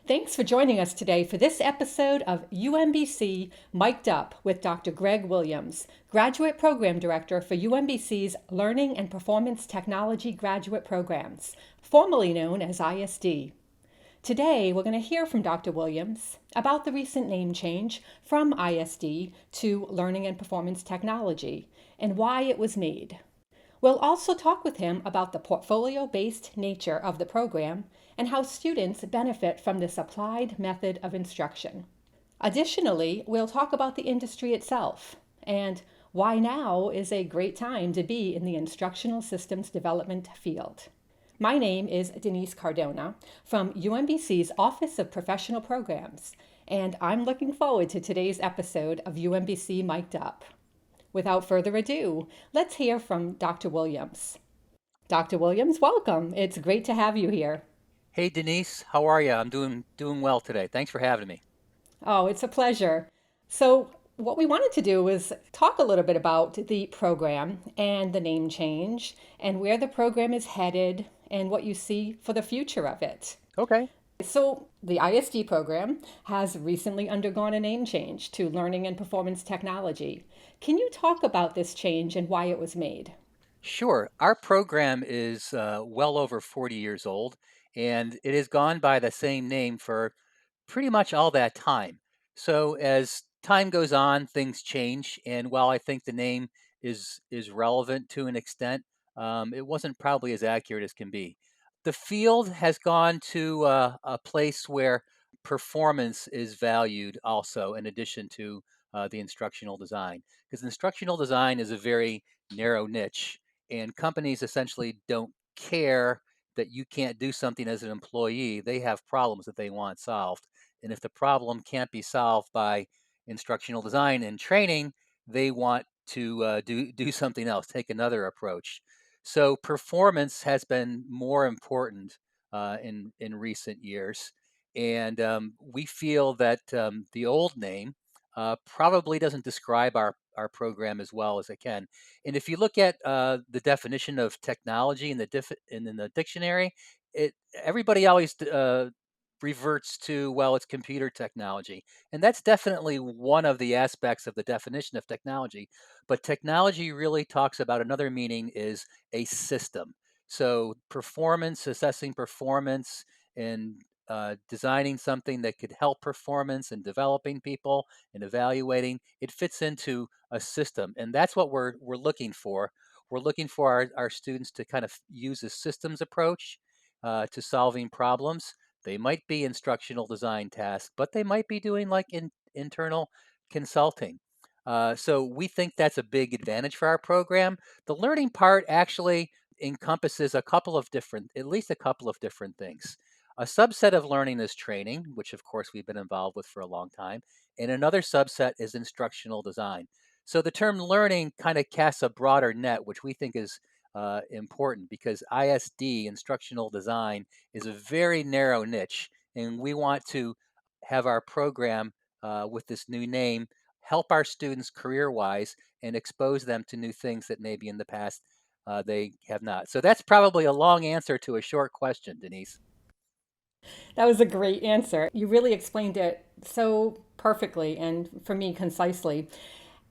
Thanks for joining us today for this episode of UMBC Mic'd Up with Dr. Greg Williams, Graduate Program Director for UMBC's Learning and Performance Technology Graduate Programs, formerly known as ISD. Today, we're going to hear from Dr. Williams about the recent name change from ISD to Learning and Performance Technology and why it was made. We'll also talk with him about the portfolio-based nature of the program and how students benefit from this applied method of instruction. Additionally, we'll talk about the industry itself and why now is a great time to be in the instructional systems development field. My name is Denise Cardona from UMBC's Office of Professional Programs, and I'm looking forward to today's episode of UMBC Mic'd Up. Without further ado, let's hear from Dr. Williams. Dr. Williams, welcome. It's great to have you here. Hey Denise, how are you? I'm doing well today. Thanks for having me. Oh, it's a pleasure. So, what we wanted to do was talk a little bit about the program and the name change and where the program is headed and what you see for the future of it. Okay. So, the ISD program has recently undergone a name change to Learning and Performance Technology. Can you talk about this change and why it was made? Sure. Our program is well over 40 years old, and it has gone by the same name for pretty much all that time. So as time goes on, things change, and while I think the name is relevant to an extent, it wasn't probably as accurate as can be. The field has gone to a place where performance is valued also, in addition to the instructional design, because instructional design is a very narrow niche, and companies essentially don't care that you can't do something as an employee. They have problems that they want solved. And if the problem can't be solved by instructional design and training, they want to do something else, take another approach. So performance has been more important in recent years, and we feel that the old name probably doesn't describe our program as well as it can. And if you look at the definition of technology in the dictionary, it everybody always reverts to, well, it's computer technology. And that's definitely one of the aspects of the definition of technology. But technology really talks about another meaning is a system. So performance, assessing performance, and designing something that could help performance and developing people and evaluating, it fits into a system. And that's what we're looking for. We're looking for our students to kind of use a systems approach to solving problems. They might be instructional design tasks, but they might be doing like internal consulting. So we think that's a big advantage for our program. The learning part actually encompasses at least a couple of different things. A subset of learning is training, which of course we've been involved with for a long time, and another subset is instructional design. So the term learning kind of casts a broader net, which we think is important because ISD, instructional design, is a very narrow niche, and we want to have our program with this new name help our students career-wise and expose them to new things that maybe in the past they have not. So that's probably a long answer to a short question, Denise. That was a great answer. You really explained it so perfectly and for me concisely.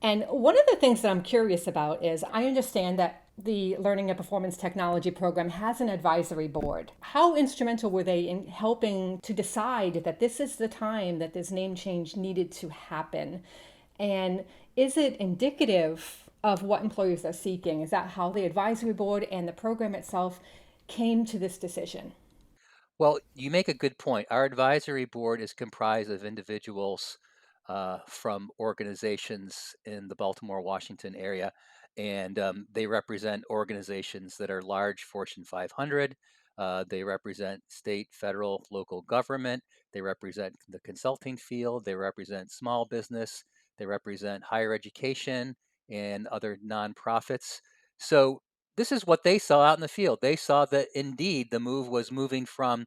And one of the things that I'm curious about is I understand that the Learning and Performance Technology program has an advisory board. How instrumental were they in helping to decide that this is the time that this name change needed to happen? And is it indicative of what employers are seeking? Is that how the advisory board and the program itself came to this decision? Well, you make a good point. Our advisory board is comprised of individuals from organizations in the Baltimore, Washington area, and they represent organizations that are large Fortune 500. They represent state, federal, local government. They represent the consulting field. They represent small business. They represent higher education and other nonprofits. So this is what they saw out in the field. They saw that indeed the move was moving from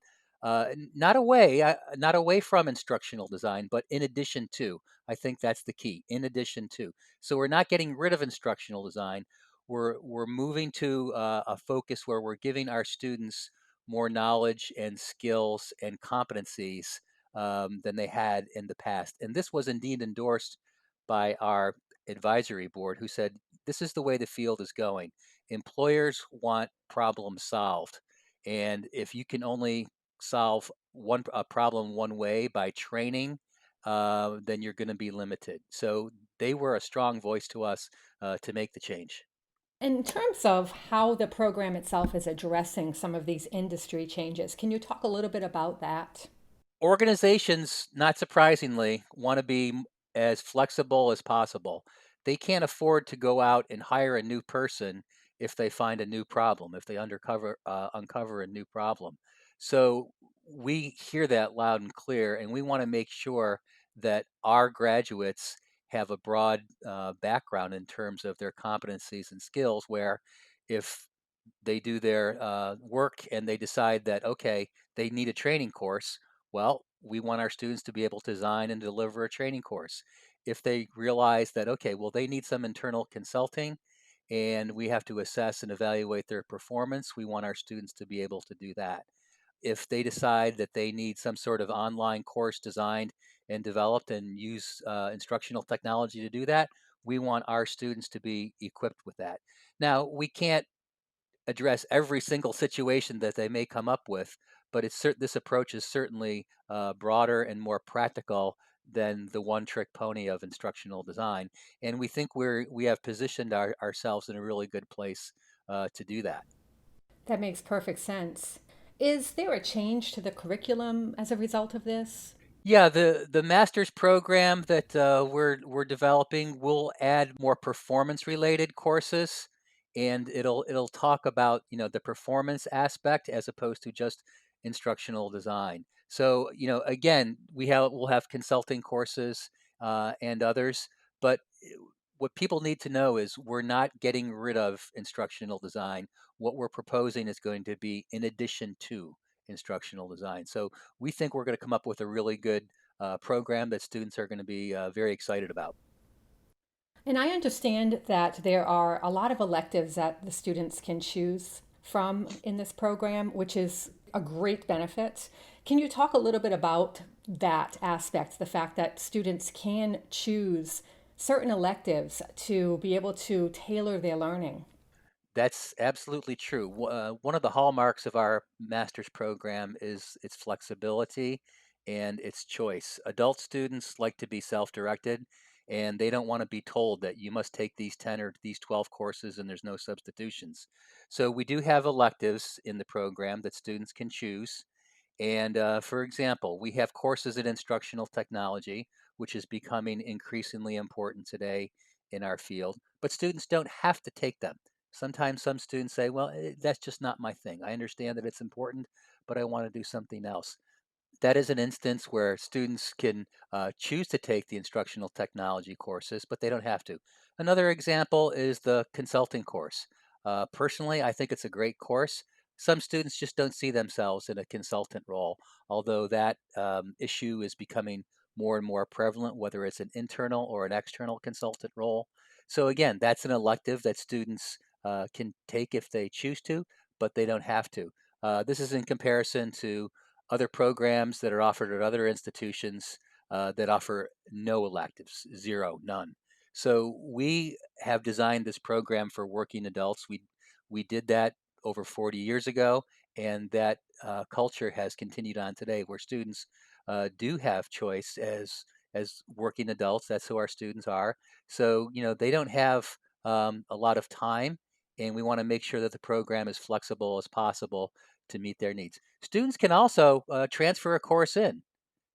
not away from instructional design, but in addition to. I think that's the key. In addition to. So we're not getting rid of instructional design. We're moving to a focus where we're giving our students more knowledge and skills and competencies than they had in the past. And this was indeed endorsed by our advisory board, who said, this is the way the field is going. Employers want problems solved. And if you can only solve a problem one way by training, then you're going to be limited. So they were a strong voice to us to make the change. In terms of how the program itself is addressing some of these industry changes, can you talk a little bit about that? Organizations, not surprisingly, want to be as flexible as possible. They can't afford to go out and hire a new person if they find a new problem, if they uncover a new problem. So we hear that loud and clear, and we want to make sure that our graduates have a broad background in terms of their competencies and skills. Where if they do their work and they decide that, okay, they need a training course, well, we want our students to be able to design and deliver a training course. If they realize that, okay, well, they need some internal consulting and we have to assess and evaluate their performance, we want our students to be able to do that. If they decide that they need some sort of online course designed and developed and use instructional technology to do that, we want our students to be equipped with that. Now, we can't address every single situation that they may come up with, but this approach is certainly broader and more practical than the one-trick pony of instructional design. And we think we have positioned ourselves in a really good place to do that. That makes perfect sense. Is there a change to the curriculum as a result of this? Yeah, the master's program that we're developing will add more performance related courses, and it'll talk about the performance aspect as opposed to just instructional design. So again, we'll have consulting courses and others, but what people need to know is we're not getting rid of instructional design. What we're proposing is going to be in addition to instructional design. So we think we're going to come up with a really good program that students are going to be very excited about. And I understand that there are a lot of electives that the students can choose from in this program, which is a great benefit. Can you talk a little bit about that aspect, the fact that students can choose certain electives to be able to tailor their learning? That's absolutely true. One of the hallmarks of our master's program is its flexibility and its choice. Adult students like to be self-directed, and they don't want to be told that you must take these 10 or these 12 courses and there's no substitutions. So we do have electives in the program that students can choose. And for example, we have courses in instructional technology, which is becoming increasingly important today in our field, but students don't have to take them. Sometimes some students say, well, that's just not my thing. I understand that it's important, but I want to do something else. That is an instance where students can choose to take the instructional technology courses, but they don't have to. Another example is the consulting course. Personally, I think it's a great course. Some students just don't see themselves in a consultant role, although that issue is becoming more and more prevalent, whether it's an internal or an external consultant role. So again, that's an elective that students can take if they choose to, but they don't have to. This is in comparison to other programs that are offered at other institutions that offer no electives, zero, none. So we have designed this program for working adults. We did that over 40 years ago, and that culture has continued on today, where students do have choice as working adults. That's who our students are. So they don't have a lot of time, and we want to make sure that the program is flexible as possible to meet their needs. Students can also transfer a course in.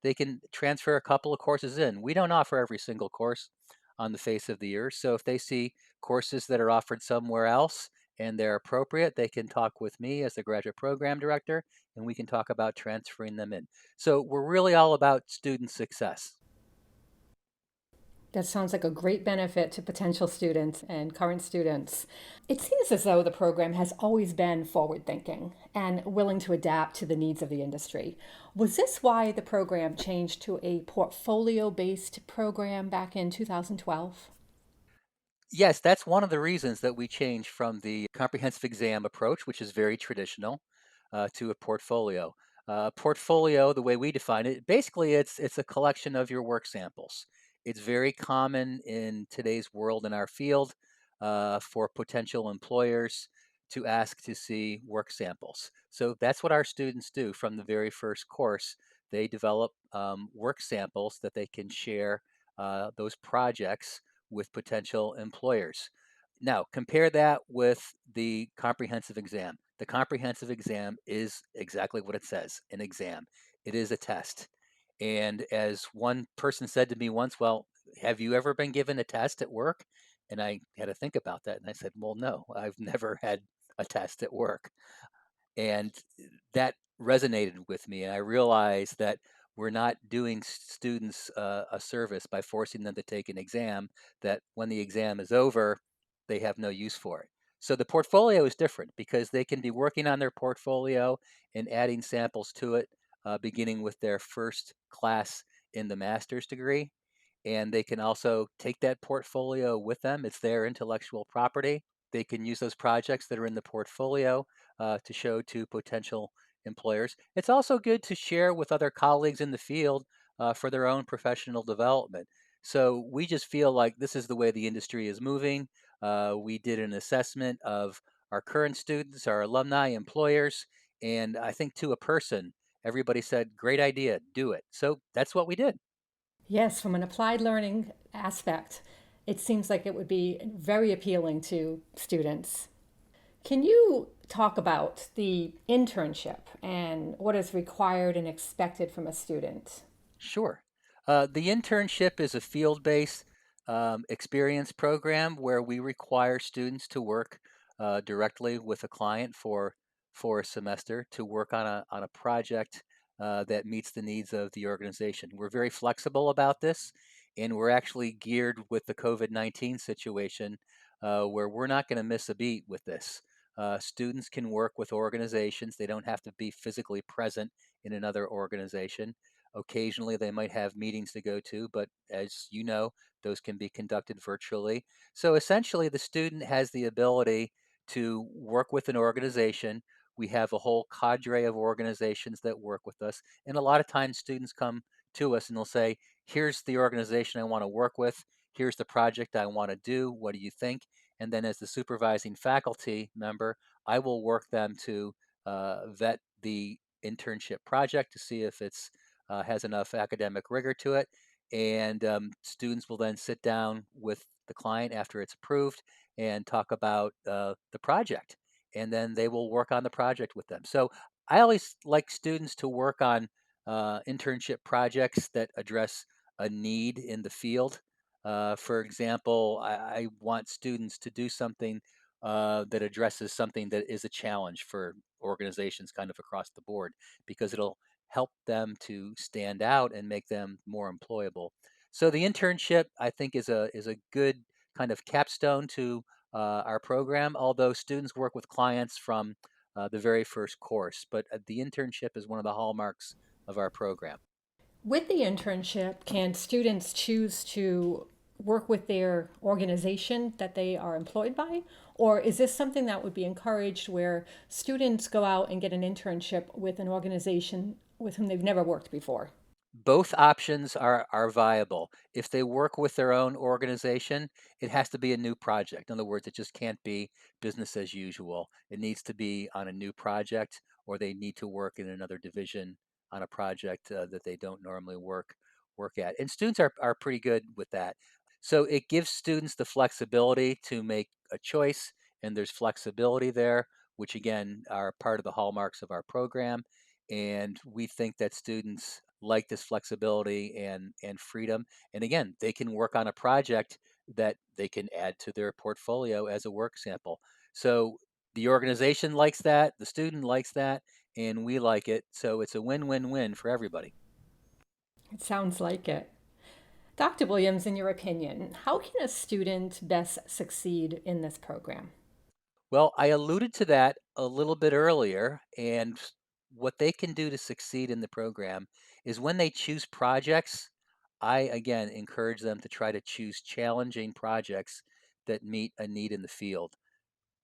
They can transfer a couple of courses in. We don't offer every single course on the face of the earth. So if they see courses that are offered somewhere else and they're appropriate, they can talk with me as the graduate program director, and we can talk about transferring them in. So we're really all about student success. That sounds like a great benefit to potential students and current students. It seems as though the program has always been forward thinking and willing to adapt to the needs of the industry. Was this why the program changed to a portfolio based program back in 2012? Yes, that's one of the reasons that we changed from the comprehensive exam approach, which is very traditional, to a portfolio. Portfolio, the way we define it, basically it's a collection of your work samples. It's very common in today's world in our field for potential employers to ask to see work samples. So that's what our students do from the very first course. They develop work samples that they can share those projects with potential employers. Now, compare that with the comprehensive exam. The comprehensive exam is exactly what it says, an exam. It is a test. And as one person said to me once, well, have you ever been given a test at work? And I had to think about that. And I said, well, no, I've never had a test at work. And that resonated with me. And I realized that we're not doing students a service by forcing them to take an exam, that when the exam is over, they have no use for it. So the portfolio is different because they can be working on their portfolio and adding samples to it, beginning with their first class in the master's degree. And they can also take that portfolio with them. It's their intellectual property. They can use those projects that are in the portfolio to show to potential employers. It's also good to share with other colleagues in the field for their own professional development. So we just feel like this is the way the industry is moving. We did an assessment of our current students, our alumni, employers, and I think to a person, everybody said, great idea, do it. So that's what we did. Yes, from an applied learning aspect, it seems like it would be very appealing to students. Can you talk about the internship and what is required and expected from a student? Sure. The internship is a field-based experience program where we require students to work directly with a client for a semester to work on a project that meets the needs of the organization. We're very flexible about this, and we're actually geared with the COVID-19 situation where we're not going to miss a beat with this. Students can work with organizations. They don't have to be physically present in another organization. Occasionally, they might have meetings to go to, but as you know, those can be conducted virtually. So essentially, the student has the ability to work with an organization. We have a whole cadre of organizations that work with us. And a lot of times, students come to us and they'll say, here's the organization I want to work with. Here's the project I want to do. What do you think? And then, as the supervising faculty member, I will work them to vet the internship project to see if it's has enough academic rigor to it. And students will then sit down with the client after it's approved and talk about the project. And then they will work on the project with them. So I always like students to work on internship projects that address a need in the field. For example, I want students to do something that addresses something that is a challenge for organizations kind of across the board because it'll help them to stand out and make them more employable. So the internship, I think, is a good kind of capstone to our program. Although students work with clients from the very first course, but the internship is one of the hallmarks of our program. With the internship, can students choose to work with their organization that they are employed by? Or is this something that would be encouraged where students go out and get an internship with an organization with whom they've never worked before? Both options are viable. If they work with their own organization, it has to be a new project. In other words, it just can't be business as usual. It needs to be on a new project, or they need to work in another division on a project that they don't normally work at. And students are pretty good with that. So it gives students the flexibility to make a choice, and there's flexibility there, which again are part of the hallmarks of our program. And we think that students like this flexibility and freedom. And again, they can work on a project that they can add to their portfolio as a work sample. So the organization likes that, the student likes that, and we like it. So it's a win-win-win for everybody. It sounds like it. Dr. Williams, in your opinion, how can a student best succeed in this program? Well, I alluded to that a little bit earlier, and what they can do to succeed in the program is when they choose projects, I again encourage them to try to choose challenging projects that meet a need in the field.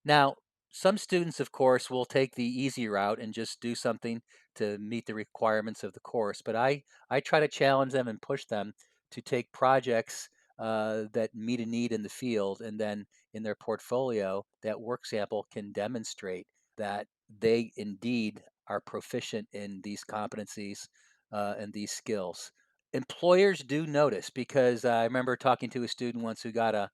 Now, some students, of course, will take the easy route and just do something to meet the requirements of the course. But I try to challenge them and push them to take projects that meet a need in the field, and then in their portfolio, that work sample can demonstrate that they indeed are proficient in these competencies and these skills. Employers do notice because I remember talking to a student once who got a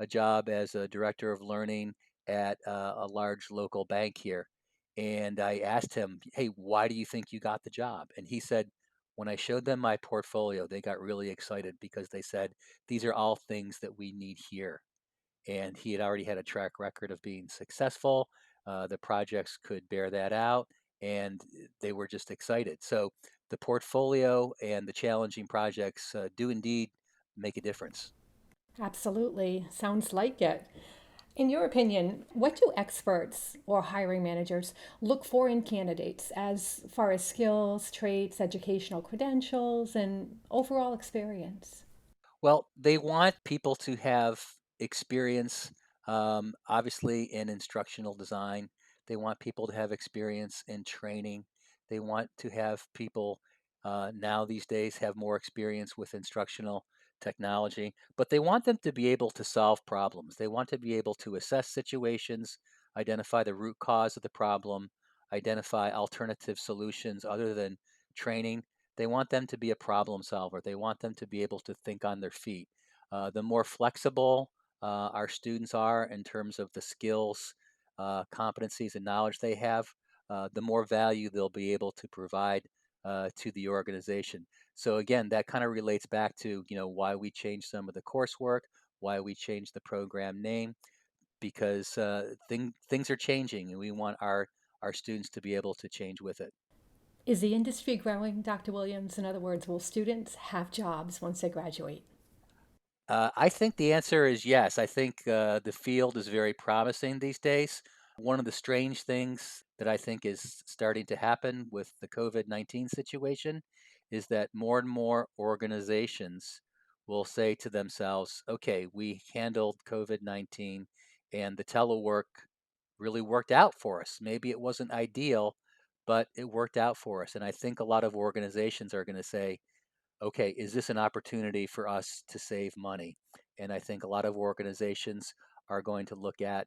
job as a director of learning at a large local bank here. And I asked him, "Hey, why do you think you got the job?" And he said, "When I showed them my portfolio, they got really excited because they said, these are all things that we need here." And he had already had a track record of being successful. The projects could bear that out, and they were just excited. So the portfolio and the challenging projects do indeed make a difference. Absolutely. Sounds like it. In your opinion, what do experts or hiring managers look for in candidates as far as skills, traits, educational credentials, and overall experience? Well, they want people to have experience, obviously, in instructional design. They want people to have experience in training. They want to have people now these days have more experience with instructional technology, but they want them to be able to solve problems. They want to be able to assess situations, identify the root cause of the problem, identify alternative solutions other than training. They want them to be a problem solver. They want them to be able to think on their feet. The more flexible our students are in terms of the skills, competencies, and knowledge they have, the more value they'll be able to provide to the organization. So again, that kind of relates back to why we changed some of the coursework, why we changed the program name, because things are changing, and we want our students to be able to change with it. Is the industry growing, Dr. Williams? In other words, will students have jobs once they graduate? I think the answer is yes. I think the field is very promising these days. One of the strange things that I think is starting to happen with the COVID-19 situation is that more and more organizations will say to themselves, okay, we handled COVID-19 and the telework really worked out for us. Maybe it wasn't ideal, but it worked out for us. And I think a lot of organizations are going to say, okay, is this an opportunity for us to save money? And I think a lot of organizations are going to look at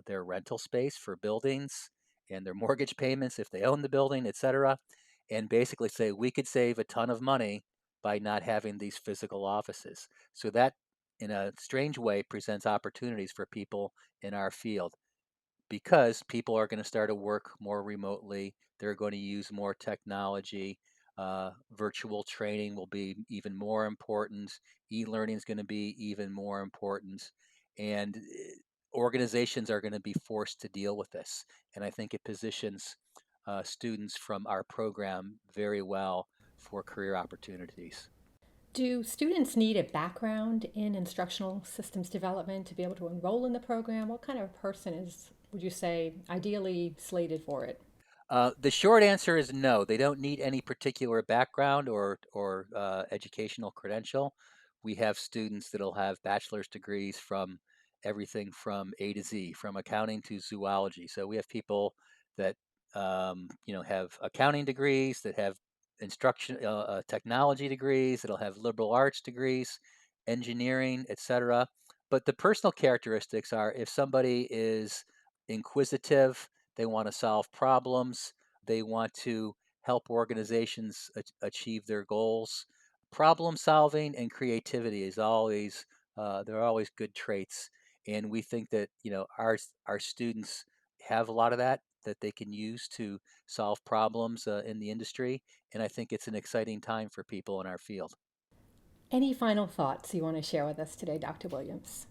their rental space for buildings and their mortgage payments if they own the building, et cetera, and basically say we could save a ton of money by not having these physical offices. So that, in a strange way, presents opportunities for people in our field because people are going to start to work more remotely. They're going to use more technology. Virtual training will be even more important. E-learning is going to be even more important. And organizations are going to be forced to deal with this. And I think it positions students from our program very well for career opportunities. Do students need a background in instructional systems development to be able to enroll in the program? What kind of person is, would you say, ideally slated for it? The short answer is no. They don't need any particular background or educational credential. We have students that'll have bachelor's degrees from everything from A to Z, from accounting to zoology. So we have people that have accounting degrees, that have technology degrees, that'll have liberal arts degrees, engineering, etc. But the personal characteristics are if somebody is inquisitive, they want to solve problems. They want to help organizations achieve their goals. Problem solving and creativity is always they're always good traits, and we think that our students have a lot of that they can use to solve problems in the industry, and I think it's an exciting time for people in our field. Any final thoughts you want to share with us today, Dr. Williams?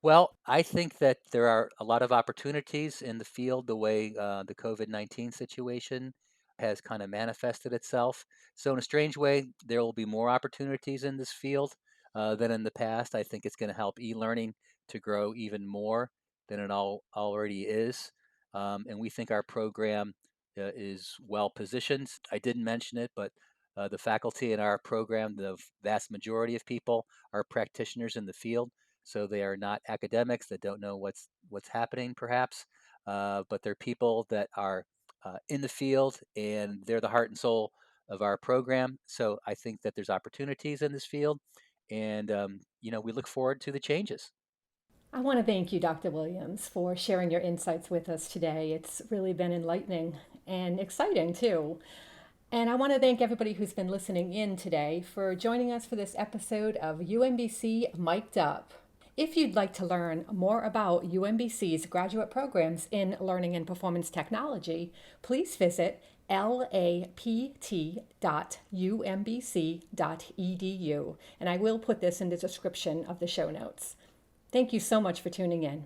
Well, I think that there are a lot of opportunities in the field the way the COVID-19 situation has kind of manifested itself. So, in a strange way, there will be more opportunities in this field than in the past. I think it's going to help e learning to grow even more than it already is. And we think our program is well positioned. I didn't mention it, but the faculty in our program, the vast majority of people are practitioners in the field, so they are not academics that don't know what's happening, perhaps, but they're people that are in the field, and they're the heart and soul of our program. So I think that there's opportunities in this field, and we look forward to the changes. I want to thank you, Dr. Williams, for sharing your insights with us today. It's really been enlightening and exciting, too. And I want to thank everybody who's been listening in today for joining us for this episode of UMBC Mic'd Up. If you'd like to learn more about UMBC's graduate programs in learning and performance technology, please visit lapt.umbc.edu. And I will put this in the description of the show notes. Thank you so much for tuning in.